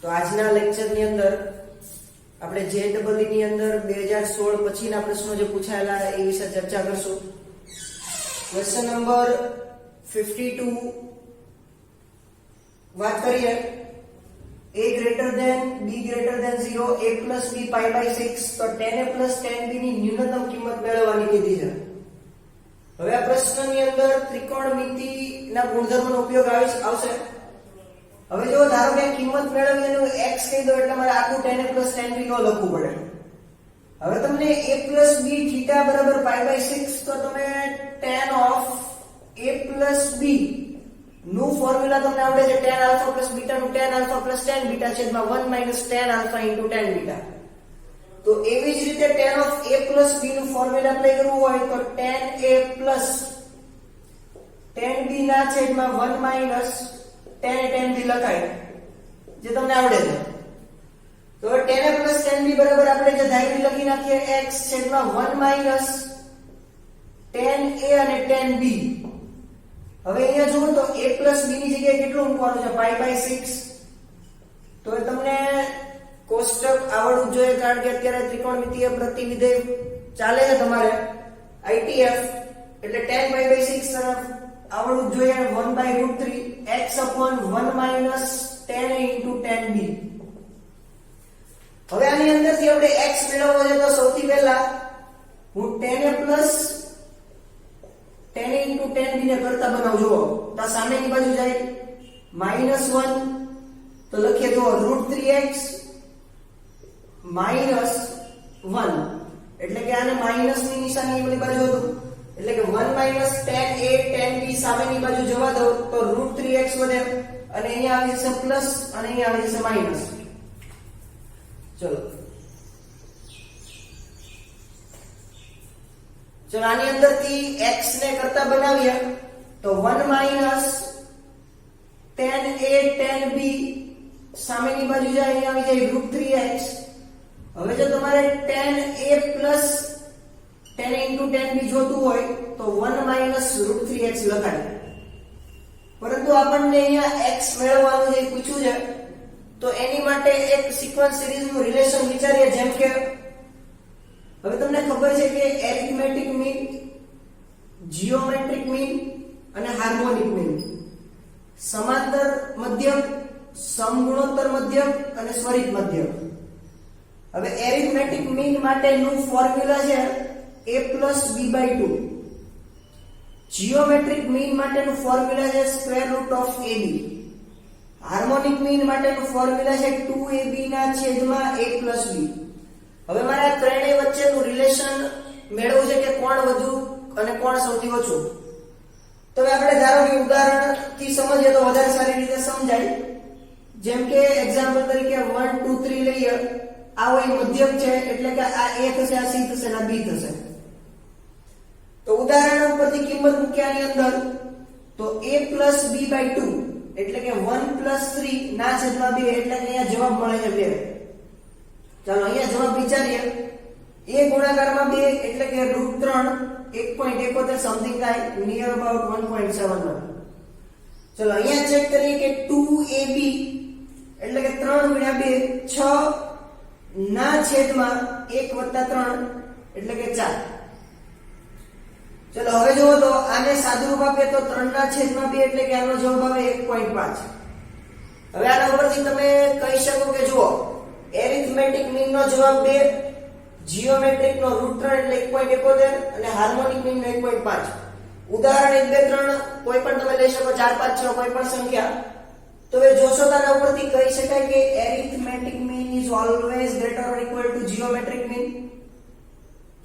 તો આજના લેક્ચરની અંદર આપણે JEE ની અંદર 2016 પછીના પ્રશ્નો જે પૂછાયેલા એ વિશે ચર્ચા કરશું. ક્વેશ્ચન નંબર 52 વાત કરીએ a greater than b greater than 0 a plus b pi by 6 તો 10a plus 10b ની ન્યૂનતમ કિંમત મેળવવાની કીધી છે. હવે આ પ્રશ્નની અંદર ત્રિકોણમિતિના ગુણધર્મનો ઉપયોગ આવશે. હવે જો ધારો કે કિંમત મેળવવી એનું x કહી દો એટલે મારે આખું 10a plus 10b નો લખવું પડે. હવે તમને a plus b θ બરાબર pi by 6 તો તમે tan of a plus b નું ફોર્મ્યુલા તમને આવડે છે tan alpha plus beta નું tan alpha plus tan beta છેદમાં 1 minus tan alpha into tan beta. તો એવી જ રીતે tan of a plus b નું ફોર્મ્યુલા એપ્લાય કરવું હોય તો tan a plus tan b ના છેદમાં 1 minus tan a tan b લખાય જે તમને આવડે છે. તો tan a plus tan b બરાબર આપણે જે ધારી લખી નાખીએ x છેદમાં 1 minus tan a અને tan b. હવે અહીંયા જુઓ તો a plus b ની જગ્યાએ કેટલું મૂકવાનું છે pi by 6. તો તમને કોષ્ટક આવડવું જોઈએ કારણ કે અત્યારે ત્રિકોણમિતિય પ્રતિવિધેય ચાલે છે તમારે ITF એટલે tan pi by 6 તરફ આવડવું જોઈએ 1/√3 x upon 1 minus tan a into tan b. હવે આની અંદરથી આપણે x મેળવવો છે તો સૌથી પહેલા હું tan a plus tan a into tan b ને કરતા બનાવું. જુઓ તો સામેની બાજુ જાય -1 તો લખીએ જો √3x -1 એટલે કે આને માઈનસ ની નિશાની એમની બાજુ હતું એટલે કે 1 minus tan a tan b સામેની બાજુ જવા દો તો √3x વધે અને અહીંયા આવી જશે પ્લસ અને અહીંયા આવી જશે માઈનસ. ચલો આની અંદરથી x ને કરતા બનાવીએ તો 1 minus tan a tan b સામેની બાજુ જાય અહીંયા આવી જાય √3x. હવે જો તમારે tan a plus tan a into tan b જોતું હોય તો 1 minus √3x લખાય. પરંતુ આપણને અહીંયા x મેળવવાનું જે પૂછ્યું છે તો એની માટે એક સિક્વન્સ સિરીઝ નું રિલેશન વિચારીએ. જેમ કે હવે તમને ખબર છે કે એરિથમેટિક મીન, જીઓમેટ્રિક મીન અને હાર્મોનિક મીન, સમાંતર મધ્યક, સમગુણોત્તર મધ્યક અને સ્વરિત મધ્યક. હવે એરિથમેટિક મીન માટેનું ફોર્મ્યુલા છે a plus b by 2. Geometric mean માટેનું ફોર્મ્યુલા છે square root of ab. Harmonic mean માટેનું ફોર્મ્યુલા છે 2ab ના છેદમાં a plus b. હવે મારે આ ત્રણેય વચ્ચેનું રિલેશન મેળવવું છે કે કોણ વધુ અને કોણ સૌથી ઓછું. તો આપણે ધારો કે ઉદાહરણથી સમજીએ તો વધારે સારી રીતે સમજાય. જેમ કે એક્ઝામ્પલ તરીકે 1 2 3 લઈએ. આ હોય મધ્યક છે એટલે કે આ a થશે, આ c થશે અને આ b થશે. તો ઉદાહરણ ઉપરથી કિંમત મૂક્યાની અંદર તો a plus b by 2 એટલે કે 1 plus 3 ના છેદમાં 2 એટલે કે અહીંયા જવાબ મળે છે 2. ચાલો અહીંયા જવાબ વિચારીએ. a ગુણાકારમાં 2 એટલે કે √3 1.71 સમથિંગ થાય નિયર અબાઉટ 1.71. ચલો અહીંયા ચેક કરીએ કે 2ab એટલે કે 3 ગુણ્યા 2 6 ના છેદમાં 1 વત્તા 3 એટલે કે 4. ચલો હવે જુઓ તો આને સાદુરૂપ આપીએ તો 3 ના છેદમાં 2 એટલે કે આનો જવાબ આવે 1.5. હવે આના ઉપરથી તમે કહી શકો કે જુઓ એરિથમેટિક મીન નો જવાબ 2, જીઓમેટ્રિક નો √3 એટલે 1.71 અને હાર્મોનિક મીન નો 1.5. ઉદાહરણ 1 2 3 કોઈ પણ તમે લઈ શકો, 4 5 6 કોઈ પણ સંખ્યા. તો એ જોશો તો આના ઉપરથી કહી શકાય કે arithmetic mean is always greater or equal to geometric mean.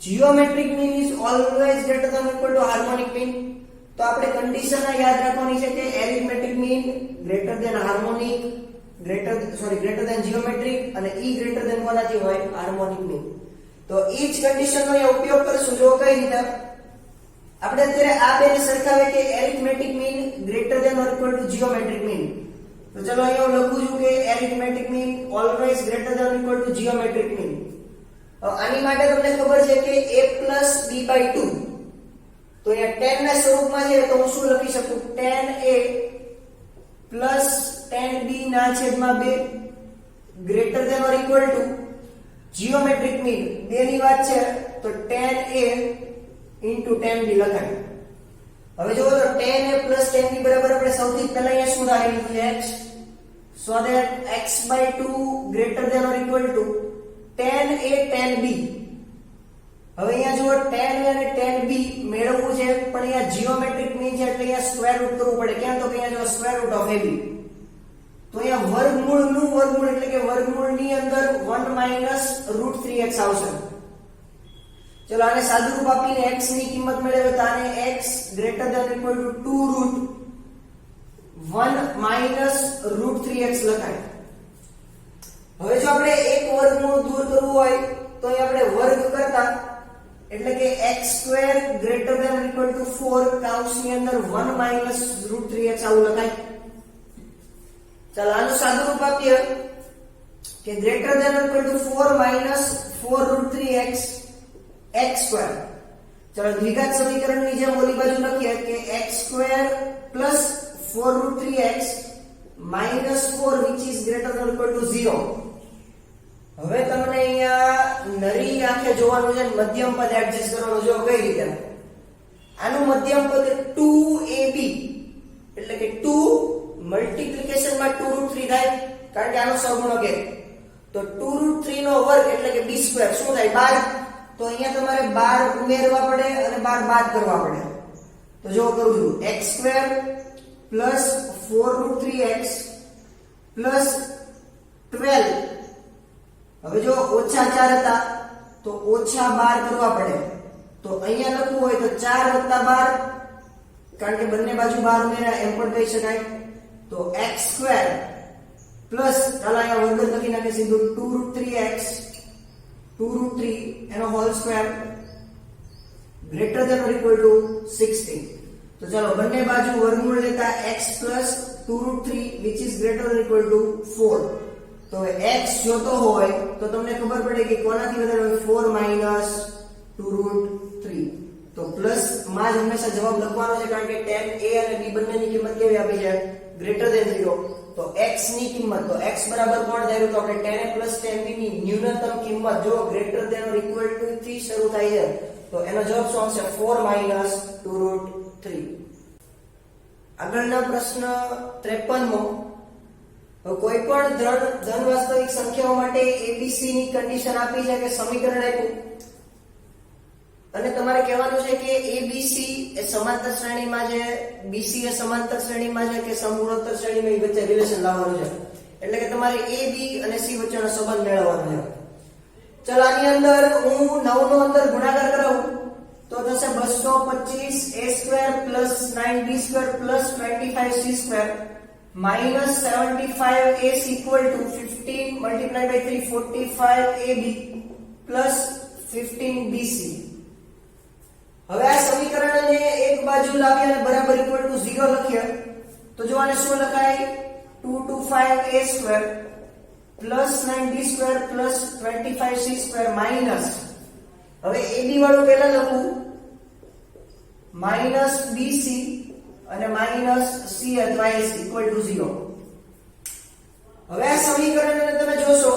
Geometric mean is always greater than or equal to harmonic mean. તો આપણે કન્ડિશન યાદ રાખવાની છે કે arithmetic mean greater than harmonic, greater than geometric અને e greater than કોનાથી હોય harmonic mean. તો એ જ કન્ડિશનનો અહીંયા ઉપયોગ કરશું. જો કઈ રીતે આપણે અત્યારે આ બેને સરખાવે કે arithmetic mean greater than or equal to geometric mean. તો ચલો અહીંયા હું લખું છું કે arithmetic mean always greater than or equal to geometric mean. આની માટે તમને ખબર છે કે a plus b by 2. તો અહીંયા tan ના સ્વરૂપમાં છે તો હું શું લખી શકું tan a plus tan b ના છેદમાં 2 greater than or equal to geometric mean બેની વાત છે તો tan a into tan b લખાય. હવે જો તો tan a plus tan b બરાબર આપણે સૌથી પહેલા અહીંયા શું ધારેલું છે x, so that x/2 greater than or equal to tan a tan b. હવે અહીંયા જો tan a અને tan b મેળવવું છે પણ અહીંયા જીઓમેટ્રિક મીન છે એટલે અહીંયા સ્ક્વેર રૂટ કરવું પડે. કેમ તો કે અહીંયા જો સ્ક્વેર રૂટ ઓફ ab, તો અહીંયા વર્ગમૂળનું વર્ગમૂળ એટલે કે વર્ગમૂળની અંદર 1 minus √3x આવશે. ચલો આને સાદું રૂપ આપીને x ની કિંમત મેળવે તો આને x greater than or equal to 2√1 minus √3x લખાય. હવે જો આપણે એક વર્ગમૂળ દૂર કરવું હોય તો અહીં આપણે વર્ગ કરતા એટલે કે x² greater than or equal to 4 કૌંસની અંદર 1 minus √3x આવું લખાય. ચાલો આનું સાદું રૂપ આપીએ કે greater than or equal to 4 minus 4√3x x². ચલો દ્વિઘાત સમીકરણની જેમ ઓલી બાજુ લખીએ કે x² plus 4√3x minus 4 which is greater than or equal to 0. હવે તમને અહીંયા નરી આંખે જોવાનું છે, મધ્યમ પદ એડજસ્ટ કરવાનું જો કઈ રીતે. આનું મધ્યમ પદ 2ab એટલે કે 2 મલ્ટીપ્લિકેશન માં 2√3 થાય કારણ કે આનો સહગુણક એક, તો 2√3 નો વર્ગ એટલે કે b² શું થાય 12. તો અહીંયા તમારે 12 ઉમેરવા પડે અને 12 બાદ કરવા પડે. તો જો કરું છું x² plus 4√3x plus 12. હવે જો ઓછા 4 હતા તો ઓછા 12 કરવા પડે. તો અહીંયા લખવું હોય તો 4 + 12 કારણ કે બંને બાજુ 12 ઉમેર્યા એમ પણ કહી શકાય. તો x² plus ચાલો અહીંયા વર્ગ લખી નાખીએ સીધું 2√3x 2√3 એનો whole square greater than or equal to 16. તો ચાલો બંને બાજુ વર્ગમૂળ લેતા x plus 2√3 which is greater than or equal to 4. તો x જોતો હોય તો તમને ખબર પડે કે કોનાથી વધારે હોય 4 minus 2√3. તો પ્લસ માં જ હંમેશા જવાબ લખવાનો છે કારણ કે tan a અને b બંનેની કિંમત કેવી આપી છે greater than 0. તો x ની કિંમત તો x બરાબર કોણ ધાર્યું તો આપણે tan a plus tan b ની ન્યૂનતમ કિંમત જો greater than or equal to થી શરૂ થાય છે તો એનો જવાબ શું આવશે 4 minus 2√3. આગળના પ્રશ્ન 53મો. કોઈ પણ ધન વાસ્તવિક સંખ્યાઓ માટે abc ની કન્ડિશન આપી છે કે સમીકરણ આપ્યું અને તમારે કહેવાનું છે કે abc એ સમાંતર શ્રેણીમાં છે, bc એ સમાંતર શ્રેણીમાં છે કે સમગુણોત્તર શ્રેણીમાં એ વચ્ચે રિલેશન લાવવાનું છે. એટલે કે તમારે ab અને c વચ્ચેનો સંબંધ મેળવવાનો છે. ચલ આની અંદર હું 9 નો અંદર ગુણાકાર કરાવું તો થશે 225a² plus 9b² plus 25c² minus 75a equal to 15 multiplied by 3 45ab plus 15bc. હવે આ સમીકરણને એક બાજુ લાવી અને બરાબર ઇક્વલ ટુ 0 લખીએ તો જો આને શું લખાય 225a² plus 9b² plus 25c² minus હવે ab વાળું પહેલા લખું minus bc અને minus c અથવા s equal to 0. હવે આ સમીકરણને તમે જોશો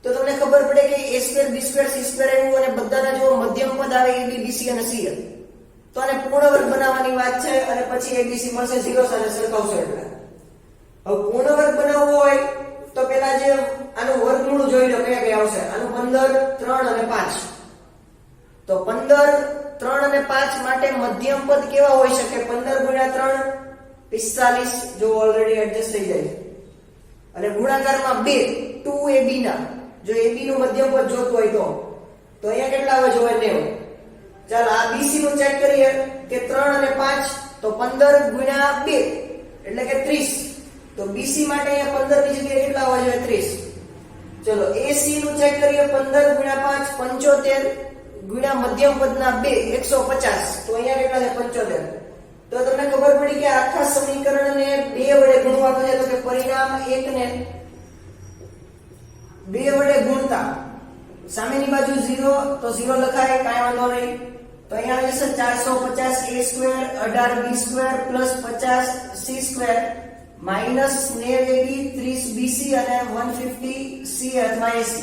તો તમને ખબર પડે કે a² b² c² એવું અને બધાના જો મધ્યમ પદ આવે ab bc અને c તો આને પૂર્ણ વર્ગ બનાવવાની વાત છે અને પછી abc મળશે 0 સાથે સરખાવશો એટલે. હવે પૂર્ણ વર્ગ બનાવવો હોય તો પહેલા જે આનું વર્ગમૂળ જોઈ લો કયા કયા આવશે. આનું 15 3 અને 5. તો 15 3 અને 5 માટે મધ્યમ પદ કેવા હોઈ શકે 15 × 3 45 જો ઓલરેડી એડજસ્ટ થઈ જાય અને ગુણાકારમાં 2 2ab ના જો ab નું મધ્યમ પદ જોતું હોય તો અહીંયા કેટલા આવે જોવે 90. ચાલ આ bc નું ચેક કરીએ કે 3 અને 5 તો 15 × 2 એટલે કે 30. તો bc માટે અહીંયા 15 ની જગ્યાએ કેટલા આવે જોઈએ 30. ચલો ac નું ચેક કરીએ 15 × 5 75 ગુણ્યા મધ્યમ પદના 2 150 તો અહીંયા કેટલા છે 75. તો તમને ખબર પડી કે આખા સમીકરણને 2 વડે ગુણવાનું છે તો કે પરિણામ 1 ને 2 વડે ગુણતા સામેની બાજુ 0 તો 0 લખાય કાંઈ વાંધો નહીં. તો અહીંયા આવશે 450a² 18b² plus 50c² minus 90 AB 30 BC અને 150 CA અથવા AC.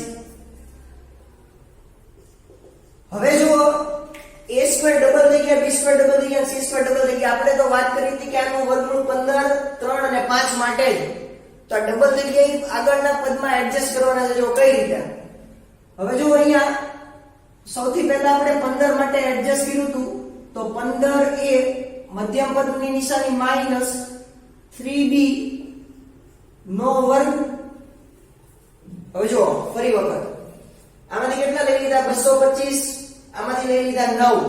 હવે જો a સ્ક્વેર ડબલ થઈ ગયા, b સ્ક્વેર ડબલ થઈ ગયા, c સ્ક્વેર ડબલ થઈ ગયા. આપણે તો વાત કરી હતી કે આનું વર્ગમૂળ 15, 3 અને 5 માટે જ. તો આ ડબલ થઈ ગયા આગળના પદમાં એડજસ્ટ કરવાના છે. જો કઈ રીતે, હવે જો અહીંયા સૌથી પહેલા આપણે 15 માટે એડજસ્ટ કર્યું હતું. તો 15 એ મધ્યમ પદની નિશાની માઈનસ 3b નો વર્ગ. હવે જો ફરી વખત આમાંથી કેટલા લઈ લીધા? 225. આમાંથી લઈ લીધા 9.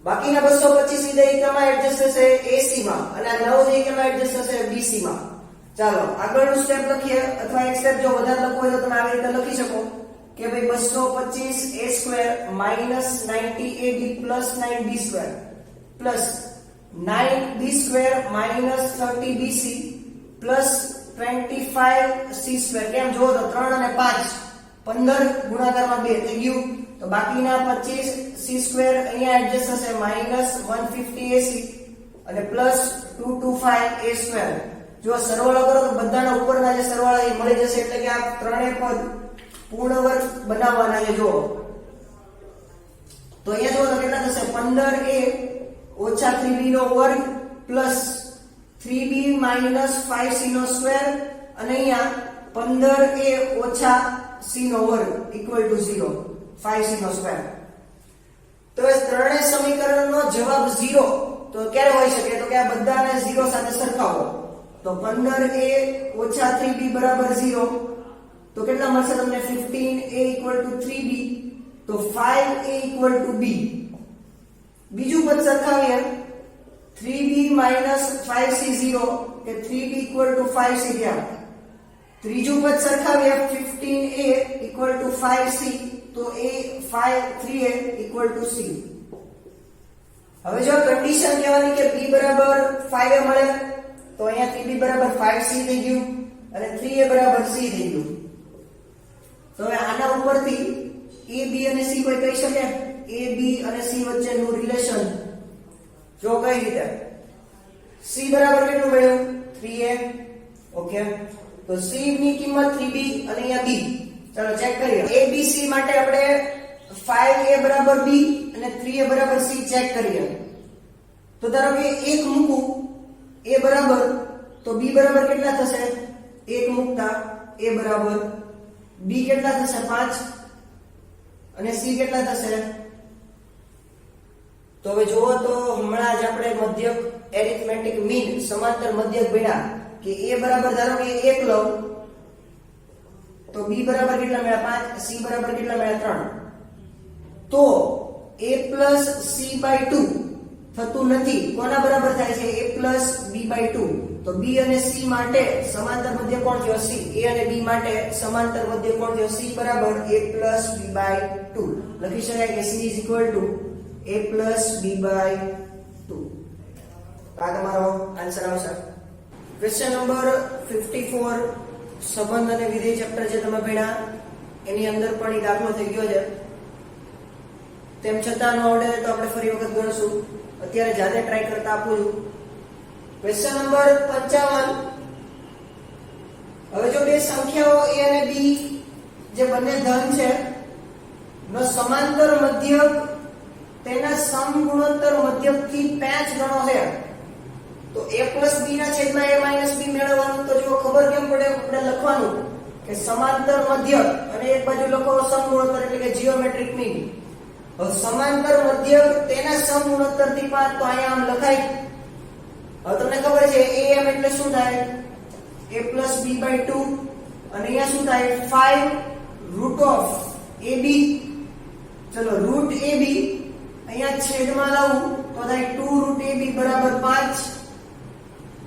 બાકીના 225 લીધા એ કેમાં એડજસ્ટ થશે? AC માં. અને આ 9 જે કેમાં એડજસ્ટ થશે? BC માં. ચાલો આગળનું સ્ટેપ લખીએ, અથવા એક સ્ટેપ જો વધારે લખવું હોય તો તમે આવી રીતે લખી શકો કે ભાઈ 225 a square minus 90ab plus 9b square plus 9b square minus 30bc plus 25c square. કેમ જોવો તો 3 અને 5 15 ગુણાકારમાં 2 થઈ ગયું. તો બાકીના 25 c સ્ક્વેર અહીંયા એડજસ્ટ થશે માઈનસ 150ac અને પ્લસ 225a સ્ક્વેર. જો સરવાળો કરો તો બધાના ઉપરના જે સરવાળા એ મળી જશે. એટલે કે આ ત્રણેય પદ પૂર્ણ વર્ગ બનાવવાના છે. જો તો અહીંયા જો તો કેટલા થશે? 15a ઓછા 3b નો વર્ગ પ્લસ 3b માઈનસ 5c નો સ્ક્વેર અને અહીંયા 15a ઓછા c નો વર્ગ equal to 0, 5c no square. તો એ ત્રણેય સમીકરણનો જવાબ 0 તો ક્યારે હોઈ શકે? તો કે આ બધાને 0 સાથે સરખાવો. તો 15a ઓછા 3b બરાબર 0. તો કેટલા મળશે તમને? 15a equal to 3b. તો 5a ઇક્વલ ટુ b. બીજું પદ સરખાવીએ 3b માઈનસ 5c 0 કે 3b ઇક્વલ ટુ 5c થયા. ત્રીજું પદ સરખાવીએ 15a ઇક્વલ ટુ 5c. તો a 3a equal to c. હવે જો કન્ડિશન કહેવાની કે b બરાબર 5a મળે તો અહીંયા 3b બરાબર 5c થઈ ગયું અને 3a બરાબર c થઈ ગયું. તો હવે આના ઉપરથી a b અને c કોઈ કહી શકે? a b અને c વચ્ચેનું રિલેશન જો કઈ રીતે? c બરાબર કેટલું મળ્યું? 3a. ઓકે, તો c ની કિંમત 3b અને અહીંયા b. ચાલો ચેક કરીએ. a b c માટે આપણે 5a બરાબર b અને 3a બરાબર c ચેક કરીએ. તો ધારો કે 1 મૂકું a બરાબર, તો b બરાબર કેટલા થશે? 1 મૂકતા a બરાબર b કેટલા થશે? 5 અને c કેટલા થશે? તો હવે જોવો તો હમણાં જ આપણે મધ્યક એરિથમેટિક મીન સમાંતર મધ્યક ભણ્યા કે a બરાબર ધારો કે 1 લઉં તો b બરાબર કેટલા મળ્યા? 5. c બરાબર કેટલા મળ્યા? 3. તો a plus c by 2 થતું નથી. કોના બરાબર થાય છે? a plus b by 2. તો b અને c માટે સમાંતર મધ્ય કોણ થયો? c. a અને b માટે સમાંતર મધ્ય કોણ થયો? c બરાબર a plus b by 2. લખી શકાય કે c is equal to a plus b by 2. આ તમારો આન્સર આવશે. ક્વેશ્ચન નંબર 54 સંબંધ અને વિધેય ચેપ્ટર જે તમે ભણ્યા એની અંદર પણ એ દાખલો થઈ ગયો છે. તેમ છતાં ન આવડે તો આપણે ફરી વખત ગણશું. અત્યારે જાતે ટ્રાય કરતા આપું છું. Question number 55. હવે જો બે સંખ્યાઓ a અને b જે બંને ધન છે નો સમાંતર મધ્યક તેના સમગુણોત્તર મધ્યકથી 5 ગણો છે તો a plus b ના છેદમાં a minus b મેળવવાનું. તો જો ખબર કેમ પડે? આપણે લખવાનું કે સમાંતર મધ્યક અને એક બાજુ લખો સમગુણોત્તર એટલે કે જીઓમેટ્રિક મીન. હવે સમાંતર મધ્યક તેના સમગુણોત્તરથી 5 તો અહીંયા આમ લખાય. હવે તમને ખબર છે am એટલે શું થાય? a plus b by 2 અને અહીંયા શું થાય? 5 root of ab. ચલો root ab અહીંયા છેદમાં લાવું તો થાય 2 root ab બરાબર 5.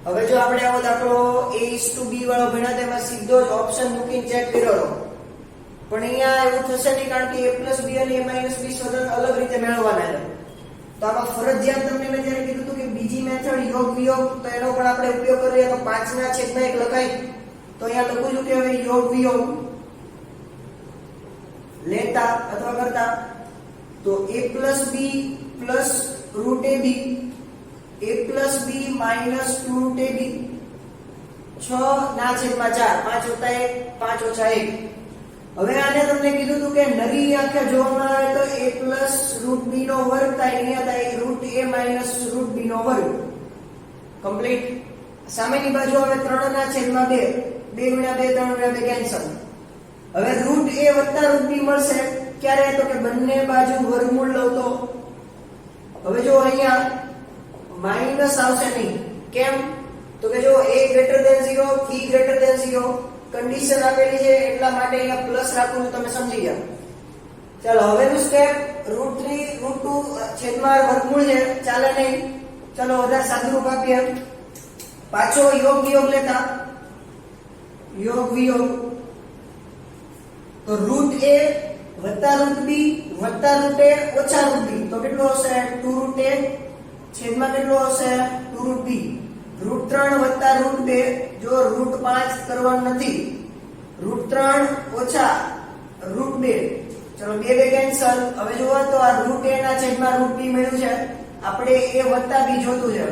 હવે જો આપણે આવો દાખલો a:b વાળો ભણ્યા તેમાં સીધો જ ઓપ્શન મૂકીને ચેક કર્યો પણ અહીંયા એવું થશે નહીં કારણ કે a plus b અને a minus b સ્વતંત્ર અલગ રીતે મેળવવાના છે. તો આમાં ફરજિયાત તમને મેં જ્યારે કીધું હતું કે બીજી મેથડ યોગ વિયોગ તો એનો પણ આપણે ઉપયોગ કરીએ તો 5 ના છેદમાં 1 લખાય. તો અહીંયા લખું છું કે હવે યોગ વિયોગ લેતા અથવા કરતા તો a plus b plus root ab a plus b minus 2 root ab 6/4 5 + 1 5 - 1. હવે આને તમને કીધું હતું કે નરી આંખે જોવામાં આવે તો a √b નો વર્ગ થાય, અહીંયા થાય √a - √b નો વર્ગ. કમ્પ્લીટ. સામેની બાજુ હવે 3/2 2 × 2 3 × 2 કેન્સલ. હવે √a + √b મળશે ક્યારે? તો કે બંને બાજુ વર્ગમૂળ લઉં તો હવે જો અહીંયા માઈનસ આવશે નહીં. કેમ? તો કે જો a > 0 b > 0 કન્ડિશન આપેલી છે એટલા માટે અહીંયા પ્લસ રાખવું, તમે સમજી જાઓ. ચાલો હવેનું સ્ટેપ √3 √2 છેદમાં વર્ગમૂળ છે, ચાલે નહીં. ચાલો વધારે સાદુરૂપ આપીએ. પાછો યોગ વિયોગ લેતા, યોગ વિયોગ તો √a + √b + √a - √b તો કેટલું હશે? 2√a છેદમાં કેટલું હશે? 2√b. √3 + √2 જો √5 કરવાનું નથી, √3 - √2 ચલો 2 કેન્સલ. હવે જુઓ તો આ √a ના છેદમાં √b મળ્યું છે, આપણે a + b જોતું છે.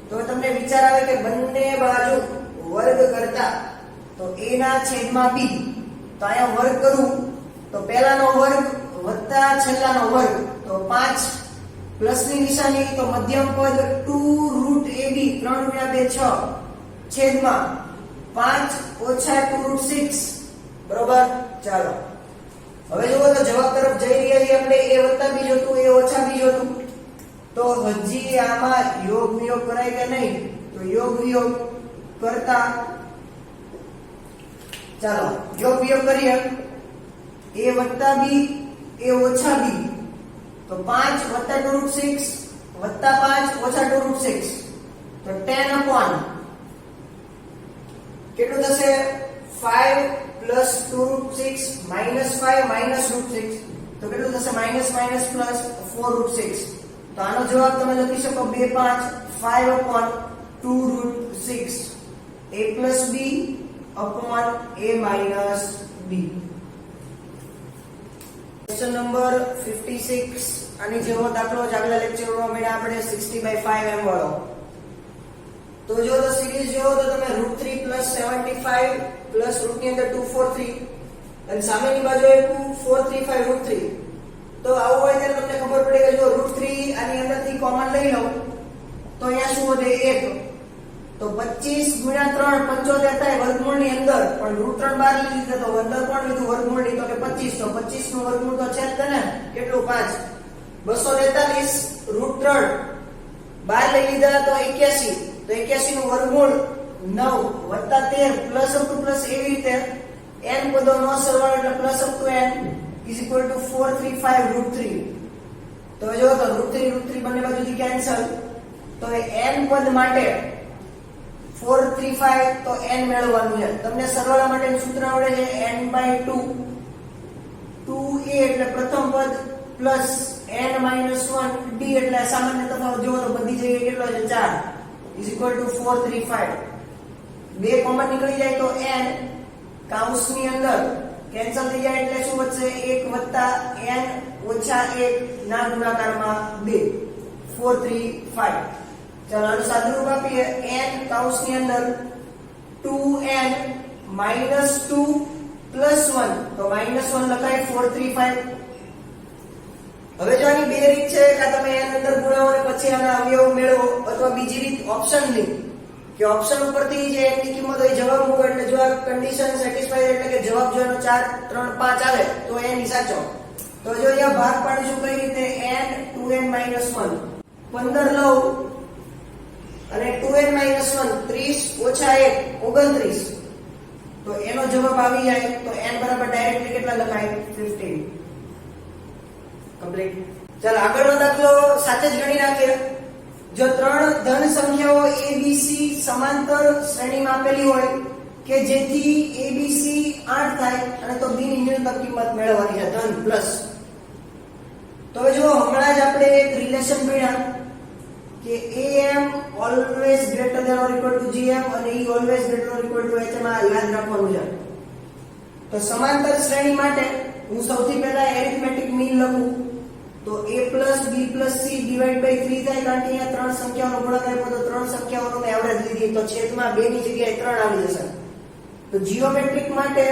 તો તમને વિચાર આવે કે બંને બાજુ વર્ગ કરતા તો a ના છેદમાં b, તો અહીંયા વર્ગ કરું તો પહેલાનો વર્ગ વત્તા છેલ્લાનો વર્ગ તો 5 પ્લસની નિશાની તો મધ્યમ પદ 2√ab 3 × 2 6 છેદમાં 5 - 2√6 બરોબર. ચાલો હવે જુઓ તો જવાબ તરફ જઈ રહ્યા છીએ આપણે. a + b જોતું, a - b જોતું. તો હજી આમાં યોગ વિયોગ કરાય કે નહીં? તો યોગ વિયોગ કરતા ચાલો યોગ વિયોગ કરીએ. a + b a - b તો 5 + 2√6 + 5 - 2√6 તો 10 કેટલું થશે? 5 + 2√6 - 5 - √6 તો કેટલું થશે? Minus minus plus 4√6. તો આનો જવાબ તમે લખી શકો 2 5 5/2√6 a + b a - b. Question number 56 આની જેવો દાખલો આગલા લેક્ચરમાં મેળા આપણે 60/5 એમ વાળો. તો જો તો સિરીઝ જો તો તમે √3 + 75 પ્લસ રૂટની અંદર 243 અને સામેની બાજુ 435 √3. તો આવું હોય ત્યારે તમને ખબર પડે કે જો √3 આની અંદરથી કોમન લઈ લો તો અહીંયા શું વધે? 1. તો 25 × 3 75 થાય વર્ગમૂળની અંદર, પણ √3 બહાર લીધી તો અંદર કોણ લીધું વર્ગમૂળની? તો કે 25. તો 25 નું વર્ગમૂળ તો છે જ ને, કેટલું? 5. 243 √3 બહાર લઈ લીધા તો 81. તો 81 નું વર્ગમૂળ 9 + 13 પ્લસ અપ ટુ પ્લસ એવી રીતે n પદોનો સરવાળો એટલે પ્લસ અપ ટુ n = 435 √3. તો જો તો √3 બંને બાજુથી કેન્સલ. તો n પદ માટે 435 તો n મેળવવાનું છે. તમને સરવાળા માટેનું સૂત્ર આવડે છે n/2 2a એટલે પ્રથમ પદ પ્લસ n - 1 d એટલે સામાન્ય તફાવત જો તો બધી જગ્યાએ કેટલો છે? 4 = 435. બે કોમન નીકળી જાય તો n કૌંસની અંદર કેન્સલ થઈ જાય એટલે શું વધશે? 1 + n - 1 ના ગુણાકારમાં 2 435. ચાલો આનું સાદુરૂપ આપીએ. n કૌંસની અંદર 2n - 2 + 1 તો -1 લખાય 435. હવે જો આની બે રીત છે કે તમે n અંદર ગુણાવો અને પછી આના અવયવ મેળવો, અથવા બીજી રીત ઓપ્શન ની કે ઓપ્શન ઉપરથી જે n ની કિંમત હોય જવાબ મૂકો એટલે જો આ કન્ડિશન સેટિસ્ફાઈ એટલે કે જવાબ જો એનો 4 3 5 આવે તો n ઈ સાચો. તો જો અહીંયા ભાગ પાડીશું કઈ રીતે? n 2n - 1 15 લઉં અને 2n - 1 30 - 1 29 તો એનો જવાબ આવી જાય. તો n બરાબર ડાયરેક્ટલી કેટલા લખાય? 15. કમ્પ્લીટ. ચાલો આગળનો દાખલો સાથે જ ગણી નાખીએ. જો ત્રણ ધન સંખ્યાઓ abc સમાંતર શ્રેણીમાં આપેલી હોય કે જેથી abc 8 થાય અને તો b ની ન્યૂનતમ કિંમત મેળવવાની છે ધન પ્લસ. તો જો હમણાં જ આપણે એક રિલેશન ભણ્યા કે am always greater than or equal to gm અને e always greater than or equal to hm આ યાદ રાખવાનું છે. તો સમાંતર શ્રેણી માટે હું સૌથી પહેલા એરિથમેટિક મીન લખું. તો a plus b plus c divided by 3 થાય, કારણ કે અહીંયા ત્રણ સંખ્યાઓનો ગુણાકાર આપ્યો તો ત્રણ સંખ્યાઓનો મેં એવરેજ લીધી તો છેદમાં 2 ની જગ્યાએ 3 આવી જશે. તો જીઓમેટ્રિક માટે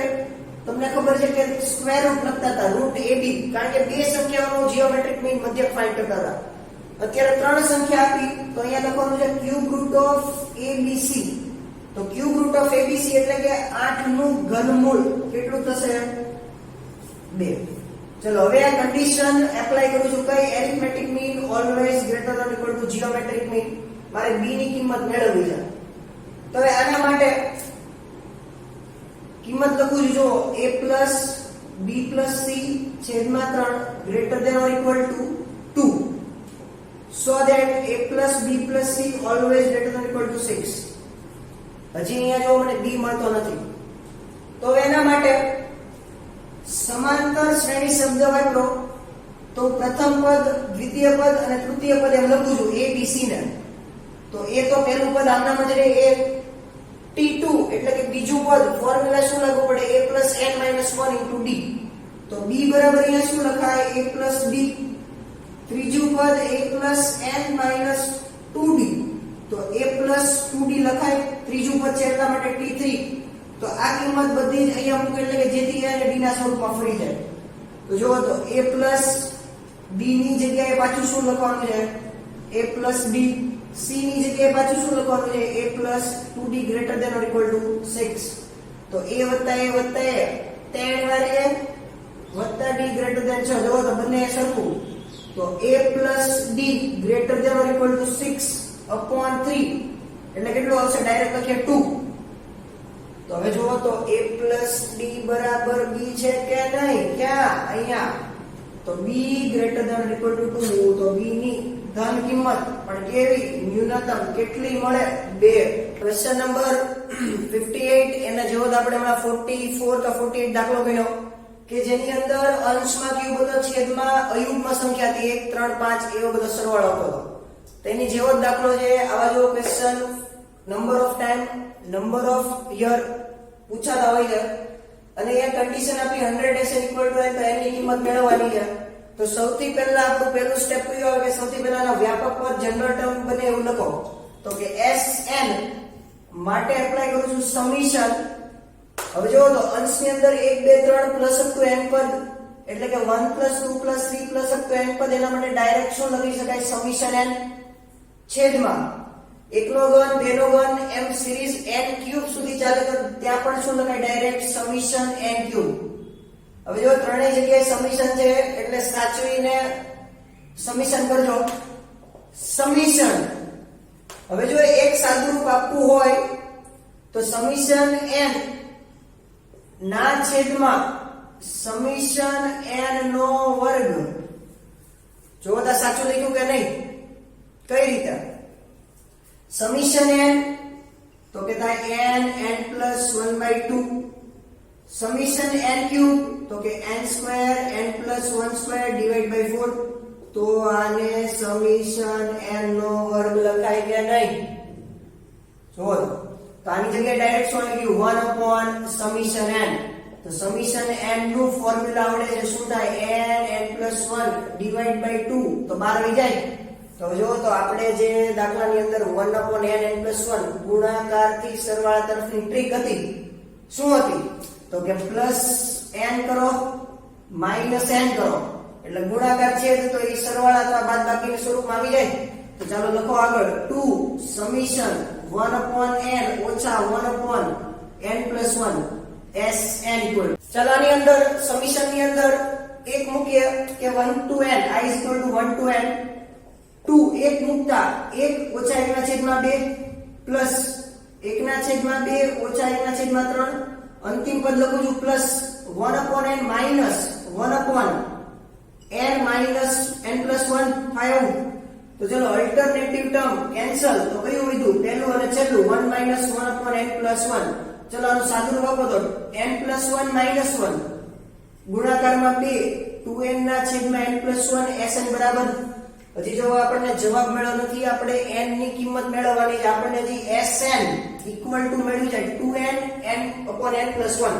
તમને ખબર છે કે સ્ક્વેર રૂટ લખતા હતા, રૂટ ab, કારણ કે બે સંખ્યાઓનો જીઓમેટ્રિક મીન મધ્યક ફાઇન્ડ કરતા હતા. અત્યારે ત્રણ સંખ્યા આપી તો અહીંયા લખવાનું છે ક્યુબ રૂટ ઓફ abc. તો ક્યુબ રૂટ ઓફ abc એટલે કે 8 નું ઘનમૂળ કેટલું થશે? 2. ચલો હવે આ કન્ડિશન એપ્લાય કરું છું. કઈ? Arithmetic mean always greater than equal to geometric mean. મારે b ની કિંમત મેળવવી છે. તો હવે આના માટે કિંમત લખું છું. જો a plus b plus c છેદમાં 3 greater than or equal to 2, so that a plus b plus c always greater than or equal to 6. હજી અહીંયા જો મને b મળતો નથી. તો એના માટે સમાંતર શ્રેણી શબ્દ વાપરો. તો પ્રથમ પદ, દ્વિતીય પદ અને તૃતીય પદ એમ લખું છું a b c ને. તો એ તો પહેલું પદ આમનામ જ રહે, a t2 એટલે કે બીજું પદ. ફોર્મ્યુલા શું લાગુ પડે? a plus n minus 1 into d. તો b બરાબર અહીંયા શું લખાય? a plus d. ત્રીજું પદ a plus n minus 2d. તો a plus 2d લખાય. ત્રીજું પદ છે એટલા માટે t3. તો આ કિંમત બધી જ અહીંયા મૂકો એટલે કે જેથી a અને d ના સ્વરૂપમાં ફરી જાય. તો જુઓ તો a plus b ની જગ્યાએ પાછું શું લખવાનું છે? a plus b. c ની જગ્યાએ પાછું શું લખવાનું છે? a plus 2d greater than or equal to 6. તો a વત્તા a વત્તા a 3 વાર a વત્તા d greater than 6. જુઓ તો બંને સરખું. તો a plus d greater than or equal to 6 upon 3 એટલે કેટલું આવશે? ડાયરેક્ટ લખીએ 2. તો હવે જુઓ તો a plus d બરાબર b છે કે નહીં? ક્યાં? અહીંયા. તો b greater than or equal to 2. તો b ની ધન કિંમત પણ કેવી? ન્યૂનતમ. કેટલી મળે? 2. ક્વેશ્ચન નંબર 58 એના જેવો આપણે હમણાં 44 કે 48 દાખલો ગણ્યો કે જેની અંદર અંશમાં ક્યુબ હતો, છેદમાં અયુગ્મ સંખ્યા હતી 1 3 5 એવો બધો સરવાળો હતો. તેની જેવો જ દાખલો છે. આવા જેવો question number of time, number of year પૂછાતા હોય છે. અને એ કન્ડિશન આપી 100 s ઇક્વલ ટુ n, તો n ની કિંમત મેળવવાની છે. તો સૌથી પહેલા આપણું પહેલું સ્ટેપ કયું આવે કે સૌથી પહેલાના વ્યાપક પદ જનરલ ટર્મ બને એવું લખો. તો કે sn માટે એપ્લાય કરું છું સમેશન. હવે જો તો અંશની અંદર 1 2 3 પ્લસ અપ ટુ n પદ એટલે કે 1 plus 2 plus 3 plus up two n પદ. એના માટે ડાયરેક્ટ શું લખી શકાય? સમેશન n છેદમાં 1 નો ઘન 2 નો ઘન એમ સિરીઝ n ક્યુબ સુધી ચાલે તો ત્યાં પણ શું લખાય? Direct summation n cube. હવે જો ત્રણેય જગ્યાએ સમેશન છે એટલે સાચવીને સમેશન કરજો. સમેશન. હવે જો એક સાદુરૂપ આપવું હોય તો સમેશન n ના છેદમાં સમેશન n નો વર્ગ. જો તો સાચું લખ્યું કે નહીં? કઈ રીતે? સમેશન n તો કે થાય n n plus 1/2. Summation n cube તો કે n square n plus 1 square divided by 4. તો આને સમેશન n નો વર્ગ લખાય કે નહીં? જો તો આની જગ્યાએ ડાયરેક્ટ શું લખ્યું? 1 upon સમેશન n. તો સમેશન n નું ફોર્મ્યુલા આવડે છે. શું થાય? n n plus 1 divided by 2. તો 12 આવી જાય. તો જો તો આપણે જે દાખલાની અંદર 1 upon n n plus 1 ગુણાકારથી સરવાળા તરફની ટ્રીક હતી. શું હતી? તો કે પ્લસ n કરો માઈનસ n કરો એટલે ગુણાકાર છે તો એ સરવાળા અથવા બાદબાકીના સ્વરૂપમાં આવી જાય. તો ચાલો લખો આગળ 2 સમેશન 1 upon n ઓછા 1 upon n plus 1 sn equal. ચાલો આની અંદર સમેશન ની અંદર એક મૂકીએ કે 1 to n i is equal to 1 to n 2 એક મૂકતા 1 ઓછા 1 ના છેદમાં 2 પ્લસ 1 ના છેદમાં 2 ઓછા 1 ના છેદમાં 3. અંતિમ પદ લખું છું plus 1 upon n minus 1 upon n minus n plus 1 5. તો ચલો અલ્ટરનેટિવ ટર્મ કેન્સલ. તો કયું લીધું? પહેલું અને છેલ્લું 1 minus 1 upon n plus 1. ચલો આનું સાદું રૂપ આપો તો n plus 1 minus 1 ગુણાકારમાં 2 2n ના છેદમાં n plus 1 sn બરાબર. હજી જો આપણને જવાબ મેળવ્યો નથી, આપણે n ની કિંમત મેળવવાની છે. આપણને હજી sn ઇક્વલ ટુ મેળવી છે 2n n upon n plus 1.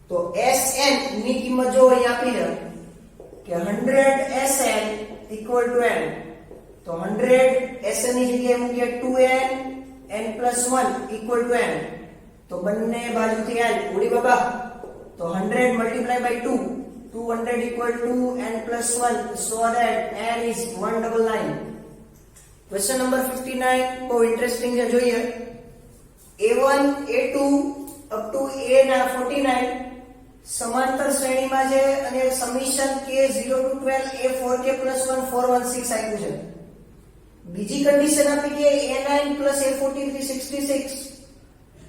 તો sn ની કિંમત જો અહીં આપી છે કે 100 SN equal to n, તો 100 SN ની જગ્યાએ મૂકીએ 2n n+1 equal to n, તો બંને બાજુથી n ઉડી બાબા, તો 100 multiplied by 2, 200 equal to n+1, so that n is 199. Question number 59 બહુ ઇન્ટરેસ્ટિંગ છે, જોઈએ. A1 A2 up to A ના 49 સમાંતર શ્રેણીમાં છે અને સમેશન k0 to 12 a4k + 1 416 આપ્યું છે. બીજી કન્ડિશન આપી કે a9 + a43 66,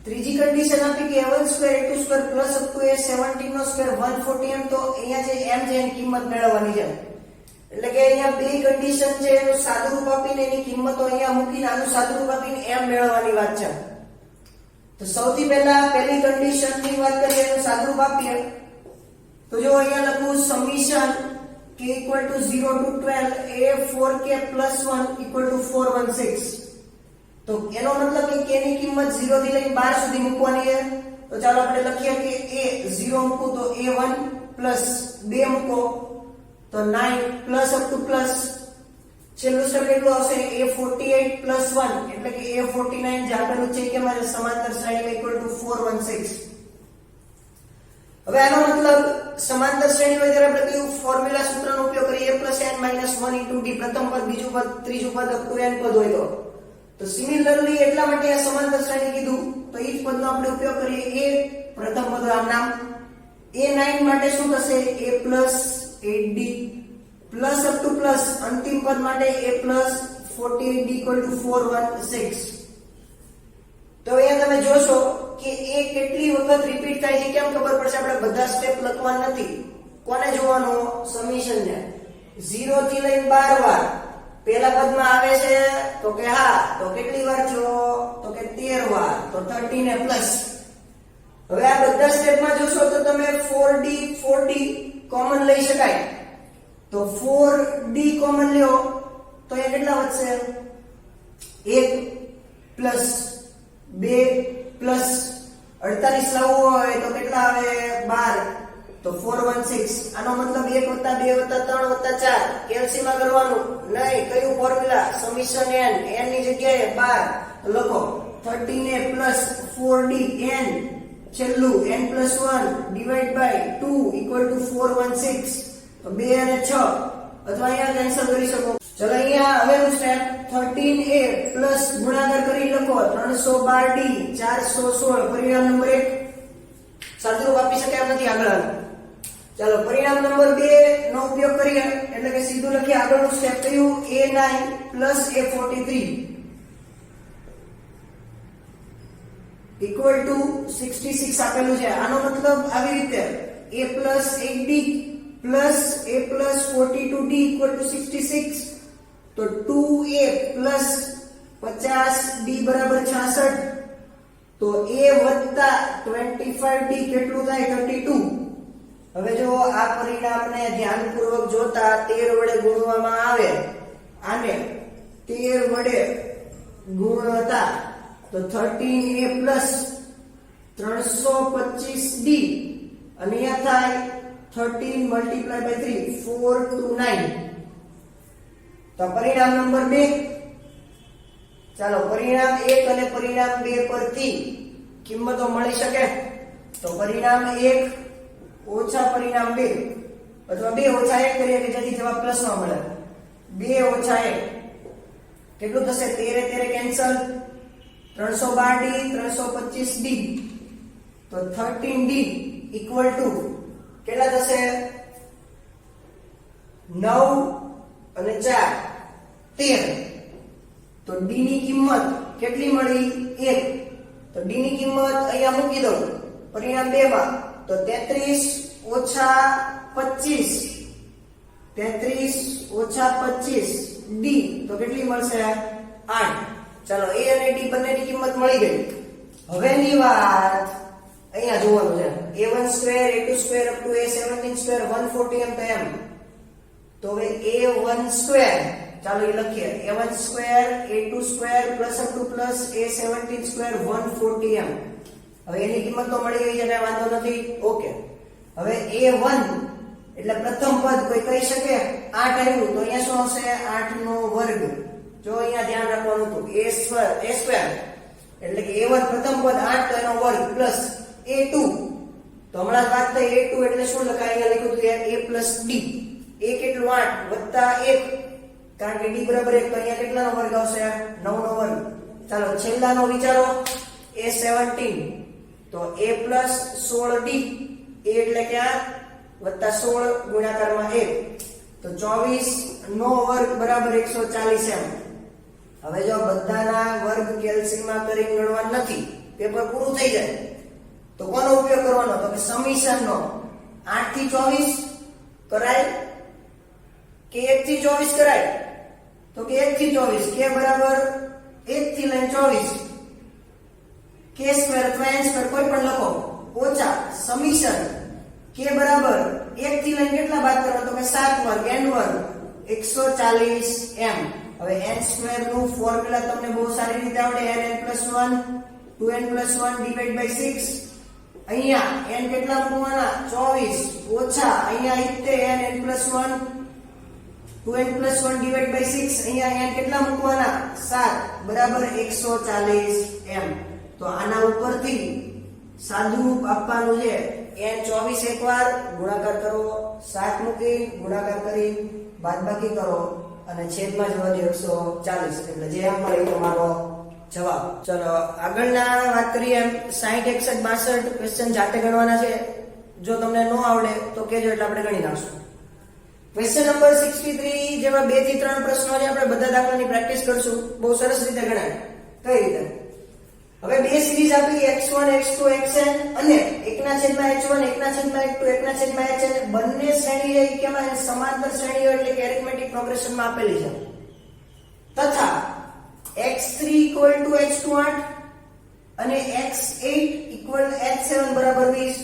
ત્રીજી કન્ડિશન આપી કે a1 square a2 square plus up to a17 નો સ્ક્વેર 140m, તો અહીંયા જે m છે એની કિંમત મેળવવાની છે. એટલે કે અહીંયા બે કન્ડિશન છે, એનું સાદુરૂપ આપીને એની કિંમતો અહીંયા મૂકીને આનું સાદુરૂપ આપીને m મેળવવાની વાત છે. તો સૌથી પહેલા પહેલી કન્ડિશન ની વાત કરીએ, એનું સાદુરૂપ આપીએ તો જો અહીંયા લખું સમેશન k = 0 to 12 a4k + 1 = 416, તો એનો મતલબ કે k ની કિંમત 0 થી લઈને 12 સુધી મૂકવાની છે. તો ચાલો આપણે લખીએ કે a 0 મૂકો તો a1 + 2 મૂકો તો 9 પ્લસ અપ ટુ પ્લસ છેલ્લું સ્ટેપ કેટલું આવશે a48 + 1, એટલે કે a49 જે આપેલું છે કે મારે સમાંતર શ્રેણીમાં = 416. હવે આનો મતલબ સમાંતર શ્રેણી હોય ત્યારે આપણે કયું ફોર્મ્યુલા સૂત્રનો ઉપયોગ કરીએ, a+n - 1 * d, પ્રથમ પદ, બીજું પદ, ત્રીજું પદ અપ ટુ n પદ હોય તો સિમિલરલી એટલા માટે આ સમાંતર શ્રેણી કીધું, તો એ જ પદનો આપણે ઉપયોગ કરીએ. a પ્રથમ પદ આમ નામ, a9 માટે શું થશે a + 8d plus up two plus અંતિમ પદ માટે a+48d = 416. તો અહીંયા તમે જોશો કે એ કેટલી વખત રિપીટ થાય છે, કેમ ખબર પડશે? આપણે બધા સ્ટેપ લખવા નથી. કોને જોવાનું? સમેશન ને 0 થી લઈને 12 વાર પહેલા પદમાં આવે છે, તો કે હા, તો કેટલી વાર જો, તો કે 13 વાર, તો 13 ને પ્લસ. હવે આ બધા સ્ટેપમાં જોશો તો તમે 4d કોમન લઈ શકાય, તો 4d કોમન લ્યો તો એ કેટલા વધશે? 1 પ્લસ 2 પ્લસ 48 લાવવું હોય તો કેટલા આવે? 12, તો 416. આનો મતલબ 1 + 2 + 3 + 4 કેલ્સીમાં કરવાનું નહીં. કયું ફોર્મ્યુલા? સમેશન n ની જગ્યાએ 12 લખો, 13a + 4d n છેલ્લું n+1 / 2 = 416, તો 2 અને 6 અથવા અહીંયા કેન્સલ કરી શકો. ચલો અહીંયા હવેનું સ્ટેપ 13a પ્લસ ગુણાકાર કરી લખો 312d 416, પરિણામ નંબર 1. સાદુરૂપ આપી શકાય એમ નથી આગળ. ચાલો પરિણામ નંબર 2 નો ઉપયોગ કરીએ, એટલે કે સીધું લખીએ આગળનું સ્ટેપ કયું? a9 + a43 = 66 આપેલું છે. આનો મતલબ આવી રીતે a + 8d + a + 42d = 66, તો 2a + 50d = 66, તો a + 25d કેટલું થાય? 32. હવે જો આ પરિણામને ધ્યાનપૂર્વક જોતા 13 વડે ગુણવામાં આવે, આને 13 વડે ગુણતા તો 13a + 325d અને અહીંયા થાય 13 × 3 4 to 9. તો પરિણામ નંબર 2. ચાલો પરિણામ 1 અને પરિણામ 2 પરથી કિંમતો મળી શકે, તો પરિણામ 1 ઓછા પરિણામ 2 અથવા 2 ઓછા 1 કરીએ કે જેથી જવાબ પ્લસમાં મળે. 2 ઓછા 1 કેટલું થશે? 13 કેન્સલ, 312d 325d, તો 13d = કેટલા થશે? 9 અને 4 13. તો d ની કિંમત કેટલી મળી? 1. તો d ની કિંમત અહીંયા મૂકી દઉં પરિણામ 2 માં, તો 33 ઓછા 25, 33 ઓછા 25 d, તો કેટલી મળશે? 8. ચાલો a અને d બંનેની કિંમત મળી ગઈ. હવેની વાત અહીંયા જોવાનું છે. a1 square a2 square up to a17 square 140m તો m. તો હવે a1 સ્ક્વેર, ચાલો એ લખીએ, a1 square a2 square plus up two plus a17 square 140m. હવે એની કિંમત તો મળી ગઈ છે, એટલે વાંધો નથી. ઓકે, હવે a1 એટલે પ્રથમ પદ કોઈ કહી શકે 8 આવ્યું તો અહીંયા શું આવશે 8 નો વર્ગ. જો અહીંયા ધ્યાન રાખવાનું હતું a સ્ક્વેર એટલે કે a1 પ્રથમ પદ 8 તો એનો વર્ગ પ્લસ a2 તો હમણાં વાત થઈ a2 એટલે શું લખાય અહીંયા લખ્યું હતું a + d a કેટલું 8 વત્તા 1 કારણ કે d બરાબર 1 તો અહીંયા કેટલાનો વર્ગ આવશે 9 નો વર્ગ. ચાલો છેલ્લાનો વિચારો a17 તો a + 16d a એટલે કે 8 વત્તા 16 ગુણાકારમાં 1 તો 24 નો વર્ગ બરાબર 140 એમ. હવે જો બધાના વર્ગ કેલ્સીમાં કરીને ગણવા નથી પેપર પૂરું થઈ જાય તો કોનો ઉપયોગ કરવાનો તો કે સમીશન નો 8 થી 24 કરાય કે 1 થી 24 કરાય તો કે 1 થી 24 k બરાબર 1 થી લઈને 24 k સ્ક્વેર અથવા n સ્ક્વેર કોઈ પણ લખો ઓછા સમીશન k બરાબર 1 થી લઈને કેટલા બાદ કરવાનો તો કે 7 વર્ગ n વર્ગ 140 m. હવે n સ્ક્વેર નું ફોર્મ્યુલા તમને બહુ સારી રીતે આવડે n+1 2n+1 ડિવાઇડ બાય 6 અહીંયા n કેટલા મૂકવાના 24 ઓછા અહીંયા ઇતે n+1 2n+1 ડિવાઇડ બાય 6 અહીંયા n કેટલા મૂકવાના 7 બરાબર 140 m. તો આના ઉપરથી સાદુરૂપ આપવાનું છે n 24 એકવાર ગુણાકાર કરો 7 મૂકી ગુણાકાર કરી બાદબાકી કરો અને છેદમાં જવા દે 140 એટલે જે આમ મળે એ તમારો જવાબ. ચલો આગળના વાત કરીએ 60 61 62 ક્વેશ્ચન જાતે ગણવાના છે. જો તમને ન આવડે તો કહેજો એટલે આપણે ગણી નાખશું. ક્વેશ્ચન નંબર 63 જેવા 2 થી 3 પ્રશ્નો છે આપણે બધા દાખલાની પ્રેક્ટિસ કરશું. બહુ સરસ રીતે ગણાય. કઈ રીતે? હવે બે સિરીઝ આપી x1 x2 xn અને 1/h1 1/h2 1/hn બંને શ્રેણીઓ કેમાં સમાંતર શ્રેણીઓ એટલે કે એરિથમેટિક પ્રોગ્રેશનમાં આપેલી છે તથા x3 = h28 અને x8 = h7 બરાબર 20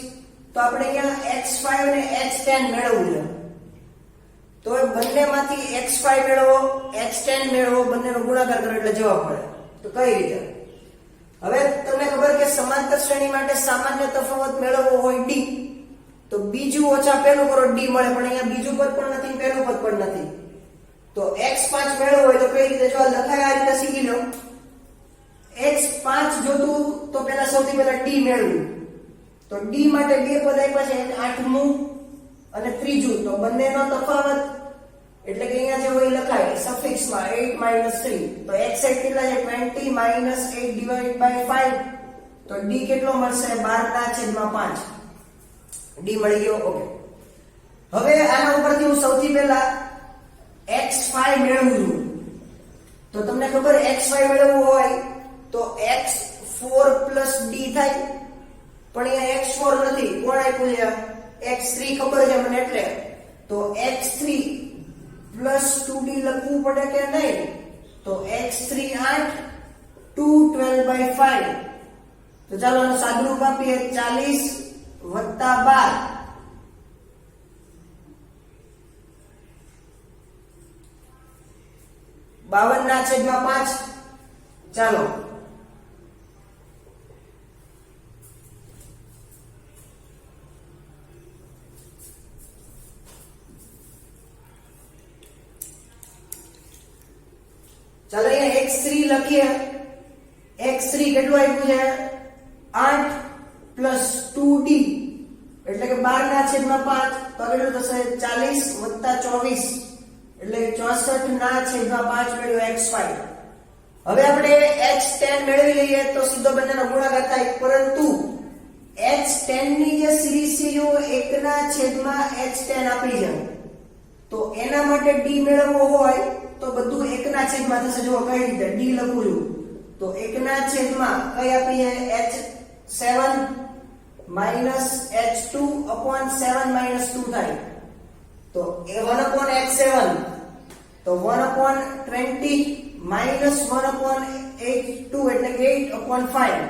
તો આપણે અહીંયા x5 અને h10 મેળવવું છે. તો બંનેમાંથી x5 મેળવો h10 મેળવો બંનેનો ગુણાકાર કરો એટલે જવાબ મળે. તો કઈ રીતે? હવે તમને ખબર કે સમાંતર શ્રેણી માટે સામાન્ય તફાવત મેળવવો હોય d તો બીજું ઓછા પહેલું કરો d મળે પણ અહીંયા બીજું પદ પણ નથી પહેલું પદ પણ નથી તો x5 મેળવવો હોય તો કઈ રીતે જો લખાય આ રીતે શીખી લો. x5 જોતું તો પહેલા સૌથી પહેલા d મેળવવું તો d માટે બે પદ આપ્યા છે 8મું અને ત્રીજું તો બંનેનો તફાવત એટલે કે અહીંયા જે હોય લખાય સફિક્સ માં 8 - 3 તો x8 કેટલા છે 20 - 8 ડિવાઇડ બાય 5 તો d કેટલો મળશે 12/5 d મળી ગયો. ઓકે હવે આના ઉપરથી હું સૌથી પહેલા x5 મેળવું છું તો તમને ખબર x5 મેળવવું હોય તો x4 + d થાય પણ અહીંયા x4 નથી કોણ આપ્યું છે x3 ખબર છે મને એટલે તો x3 + 2d લખવું પડે કે નહીં તો x3 8 2 12/5 તો ચાલો આનું સાદુરૂપ આપીએ 40 + 12 52/5 ચાલો ચાલો અહીંયા x3 લખીએ x3 કેટલું આવ્યું છે 8 + 2d એટલે કે 12/5 તો કેટલું થશે 40 + 24 એટલે 64/5 મેળવ્યો x5. હવે આપણે h10 મેળવી લઈએ તો સીધો બંનેનો ગુણાકાર થાય પરંતુ h10 ની જે સિરીઝ છે જો 1/h10 આપી છે તો એના માટે d મેળવવો હોય તો બધું 1/માં થશે. જો કઈ રીતે d લખું છું તો 1/માં કઈ આપી છે h7 - h2/7 - 2 થાય તો 1/h7 તો 1/20 - 1/h2 એટલે કે 8/5.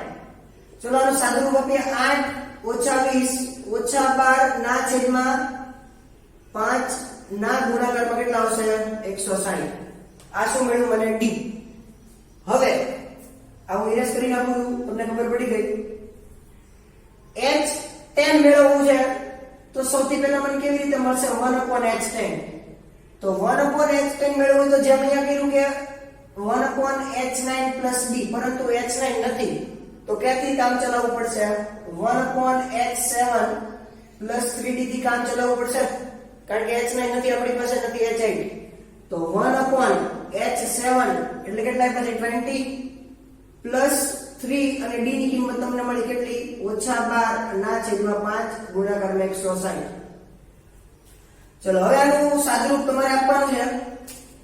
ચલો આનું સાદુરૂપ આપીએ 8 - 20 - 12/5 ના ગુણાકારમાં કેટલા આવશે 160. આ શું મળ્યું મને d. હવે આ હું ઇરેઝ કરી નાખું તમને ખબર પડી ગઈ h10 મેળવવું છે તો સૌથી પહેલા મને કેવી રીતે મળશે 1/h10 તો 1/h10 મેળવવું તો જેમ અહીંયા કર્યું કે 1/h9 + b પરંતુ h9 નથી તો ક્યાંથી કામ ચલાવવું પડશે 1/h7 + 3d થી કામ ચલાવવું પડશે કારણ કે h9 નથી આપણી પાસે નથી h8 તો 1/h7 એટલે કેટલા આપ્યા છે 20 + 3 અને d ની કિંમત તમને મળી કેટલી -12/5 ગુણાકારમાં 160 ચલો હવે આનું સાદુરૂપ તમારે આપવાનું છે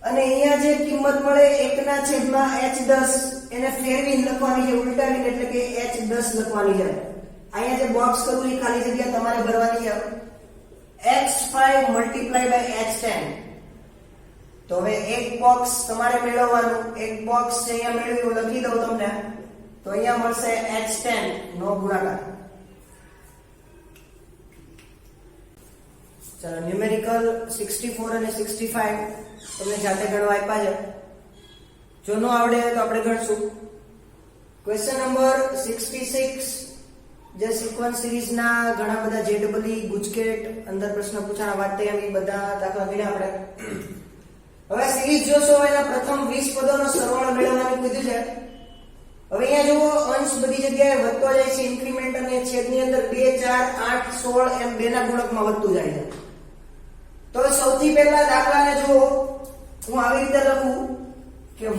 અને અહીંયા જે કિંમત મળે 1/h10 એને ફેરવીને લખવાની છે ઉલટાવીને એટલે કે h10 લખવાની છે અહીંયા જે બોક્સ કરું એ ખાલી જગ્યા તમારે ભરવાની છે h5 × h10 તો હવે એક બોક્સ તમારે મેળવવાનું એક બોક્સ છે અહીંયા મેળવ્યું લખી દઉં તમને તો અહીંયા મળશે h10 નો ગુણાકાર ચલો ન્યુમેરિકલ 64 અને 65 તમને જાતે ગણવા આપ્યા છે જો ન આવડે તો આપણે ગણશું ક્વેશ્ચન નંબર 66 જે સિક્વન્સ સિરીઝ ના ઘણા બધા જેડબલી ગુજકેટ અંદર પ્રશ્ન પૂછાણા વાત થઈ એમ બધા દાખલા ગણ્યા આપણે હવે સિરીઝ જોશો એના પ્રથમ 20 પદોનો સરવાળો મેળવવાનું કીધું છે હવે અહીંયા જુઓ અંશ બધી જગ્યાએ વધતો જાય છે ઇન્ક્રીમેન્ટ અને છેદની અંદર 2 4 8 16 એમ બે ના ગુણકમાં વધતું જાય છે તો સૌથી પહેલા દાખલાને જુઓ હું આવી રીતે લખું કે 2 -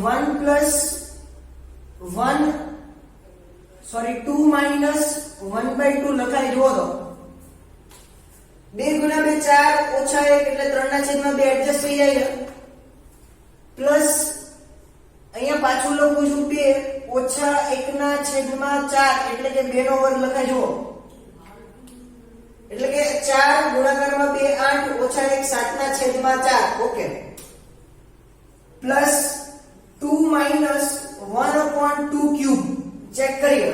1/2 લખાય જુઓ તો 2 × 2 4 -1 એટલે 3/2 એડજસ્ટ થઈ જાય છે પ્લસ અહીંયા પાછું લખું છું 2 -1/4 એટલે કે 2 નો વર્ગ લખાય જુઓ એટલે કે 4 ગુણાકારમાં 2 8 -1 7/4 ઓકે પ્લસ 2 - 1/2³ ચેક કરીએ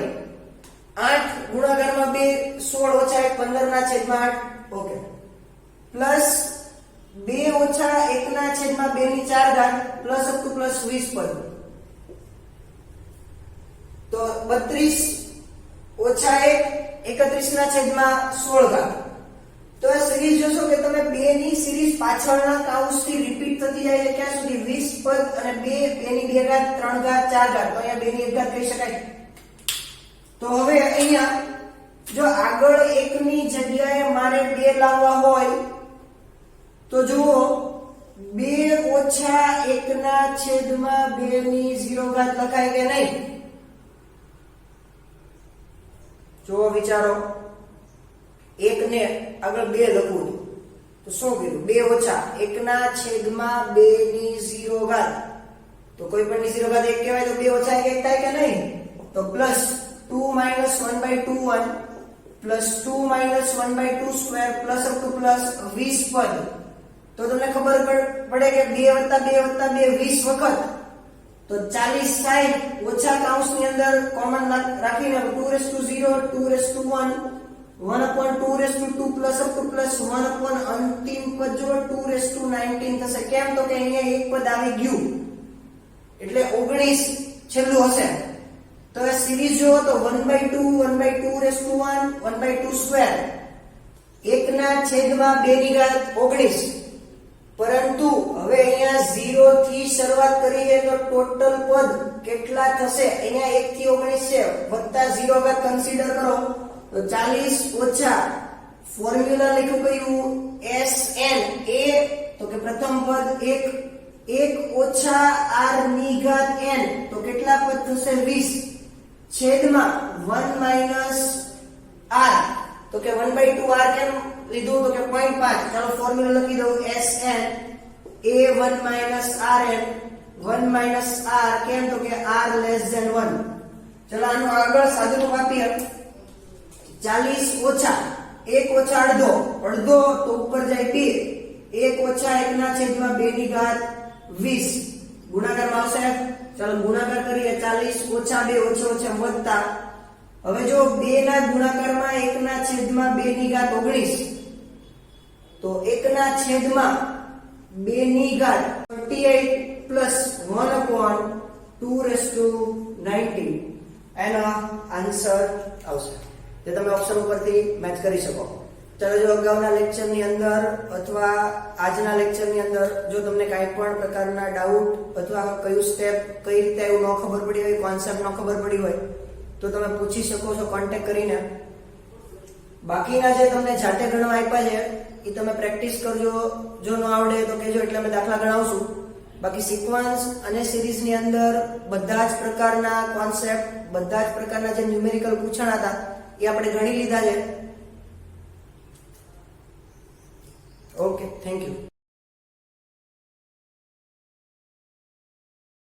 8 ગુણાકારમાં 2 16 - 1 15/8 okay plus 2 - 1/2 plus up two plus 20 પદ તો 32 - 1 31/16 તો આ સિરીઝ જોશો કે તમે 2 ની સિરીઝ પાછળના કાઉન્સથી રિપીટ થતી જાય છે ક્યાં સુધી 20 પદ અને 2 ની 2 ઘાત 3 ઘાત 4 ઘાત તો અહીંયા 2 ની 1 ઘાત કહી શકાય તો હવે અહીંયા જો આગળ 1 ની જગ્યાએ મારે 2 લાવવા હોય તો જુઓ 2 - 1/2 ની 0 ઘાત લખાય કે નહીં જો વિચારો 1 ને આગળ 2 લખવું તો શું કર્યું 2 - 1/2 ની 0 ઘાત તો કોઈ પણ ની 0 ઘાત 1 કહેવાય તો 2 - 1 થાય કે નહીં તો plus 2 - 1/2 plus 2 - 1/2 square plus up two plus 20 પદ તો તમને ખબર પડે કે 2 + 2 + 2 20 વખત તો 40 60 ઓછા કાઉન્સની અંદર કોમન રાખીને 2/0 2/1 1/2/2 પ્લસ અપ ટુ પ્લસ 1 અંતિમ પદ જો 2/19 થશે કેમ તો કે અહીંયા એક પદ આવી ગયું એટલે 19 છેલ્લું હશે તો આ સિરીઝ જો તો 1/2 1/2/1 1/2 સ્ક્વેર 1/2 પરંતુ હવે અહીંયા 0 થી શરૂઆત કરી છે તો ટોટલ પદ કેટલા થશે અહીંયા 1 થી 19 છે વત્તા 0 ઘાત કન્સિડર કરો તો 40 ઓછા ફોર્મ્યુલા લખ્યું કયું Sn a તો કે પ્રથમ પદ 1 ઓછા r ની ઘાત n તો કેટલા પદ થશે 20 છેદમાં 1 - r તો કે 1/2 r કેમ લીધું તો કે 0.5 ચાલો ફોર્મ્યુલા લખી દઉં Sn a1 - rn 1 - r કેમ તો કે r <1 ચાલો આનું આગળ સાદુરૂપ આપીએ 40 ઓછા 1 ઓછા અડધો તો ઉપર જાય 2 1 ઓછા 1/2 ની ઘાત 20 ગુણાકારમાં આવશે ચાલો ગુણાકાર કરીએ 40 ઓછા 2 ઓછા વત્તા હવે જો 2 ના ગુણાકારમાં 1/2 ની ઘાત 19 તો 1/2 ની ઘાત 38 પ્લસ 1/2/19 એનો આન્સર આવશે જે તમે ઓપ્શન ઉપરથી મેચ કરી શકો ત્યારે જો અગાઉના લેક્ચરની અંદર અથવા આજના લેક્ચરની અંદર જો તમને કાંઈ પણ પ્રકારના ડાઉટ અથવા કયું સ્ટેપ કઈ રીતે એવું ન ખબર પડી હોય, કોન્સેપ્ટ ન ખબર પડી હોય તો તમે પૂછી શકો છો કોન્ટેક્ટ કરીને. બાકીના જે તમને જાતે ગણવા આપ્યા છે એ તમે પ્રેક્ટિસ કરજો. જો ન આવડે તો કહેજો એટલે અમે દાખલા ગણાવશું. બાકી સિક્વન્સ અને સિરીઝની અંદર બધા જ પ્રકારના કોન્સેપ્ટ, બધા જ પ્રકારના જે ન્યુમેરિકલ પૂછાણા હતા એ આપણે ગણી લીધા છે. Okay, thank you.